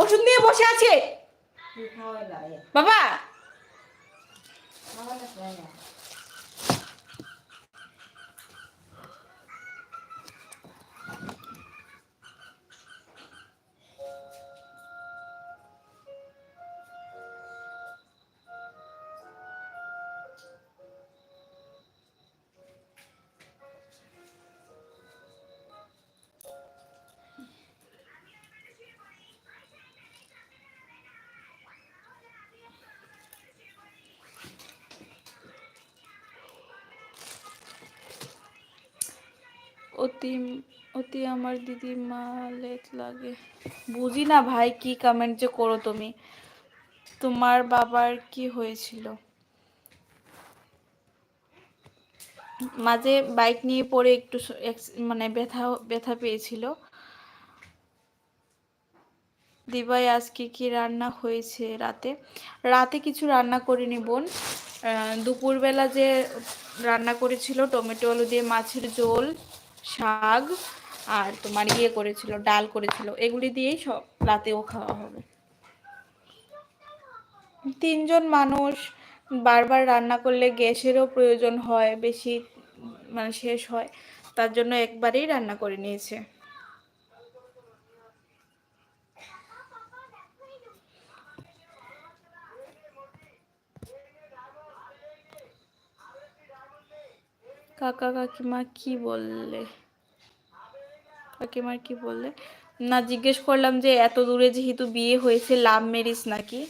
ওষুধ নিয়ে বসে আছে বাবা। অতি অতি আমার দিদি মা লেট লাগে। বুঝি না ভাই, কি কমেন্ট যে করো তুমি। তোমার বাবার কি হয়েছিল? মাঝে বাইক নিয়ে পড়ে একটু মানে ব্যথা ব্যথা পেয়েছিল। দিবাই আজকে কি রান্না হয়েছে রাতে? রাতে কিছু রান্না করিনি বোন। দুপুরবেলা যে রান্না করেছিল টমেটো আলু দিয়ে মাছের ঝোল, শাক আর তোমার ইয়ে করেছিল, ডাল করেছিল, এগুলি দিয়েই সব রাতেও খাওয়া হবে। 3 জন মানুষ, বারবার রান্না করলে গ্যাসেরও প্রয়োজন হয়, বেশি মানে শেষ হয়, তার জন্য একবারেই রান্না করে নিয়েছে। কাকা কাকিমা কি বললে? কাকিমার কি বললে না, জিজ্ঞেস করলাম যে এত দূরে যেহেতু বিয়ে হয়েছে, লাভ ম্যারেজ নাকি।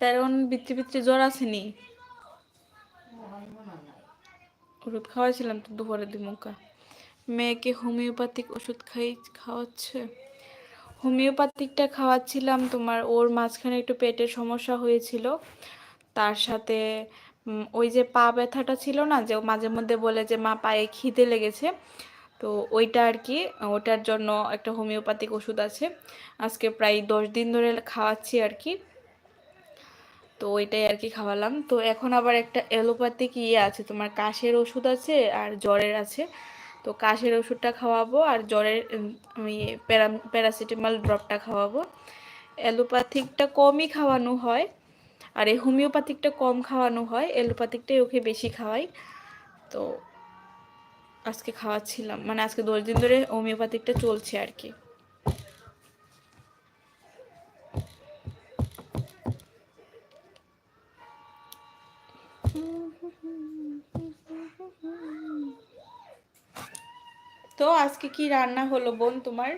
তার ভিতরে ভিতরে জ্বর আসেনি? ওষুধ খাওয়াইছিলাম তো দুপুরে দিমুকা। মেয়েকে হোমিওপ্যাথিক ওষুধ খাওয়াচ্ছে। হোমিওপ্যাথিকটা খাওয়াচ্ছিলাম তোমার, ওর মাঝখানে একটু পেটের সমস্যা হয়েছিল, তার সাথে ওই যে পা ব্যথাটা ছিল না, যে মাঝে মধ্যে বলে যে মা পায়ে খিদে লেগেছে, তো ওইটা আর কি, ওটার জন্য একটা হোমিওপ্যাথিক ওষুধ আছে, আজকে প্রায় 10 দিন ধরে খাওয়াচ্ছি আর কি। তো ওইটাই আর কি খাওয়ালাম। তো এখন আবার একটা অ্যালোপ্যাথিক ইয়ে আছে তোমার, কাশের ওষুধ আছে আর জ্বরের আছে। তো কাশের ওষুধটা খাওয়াবো আর জ্বরের প্যারাসিটামল ড্রপটা খাওয়াবো। অ্যালোপ্যাথিকটা কমই খাওয়ানো হয়, আর এই হোমিওপ্যাথিকটা কম খাওয়ানো হয়, অ্যালোপ্যাথিকটাই ওকে বেশি খাওয়াই। তো আজকে খাওয়াচ্ছিলাম, মানে আজকে 10 দিন ধরে হোমিওপ্যাথিকটা চলছে আর কি। তো আজকে কি রান্না হলো বোন তোমার?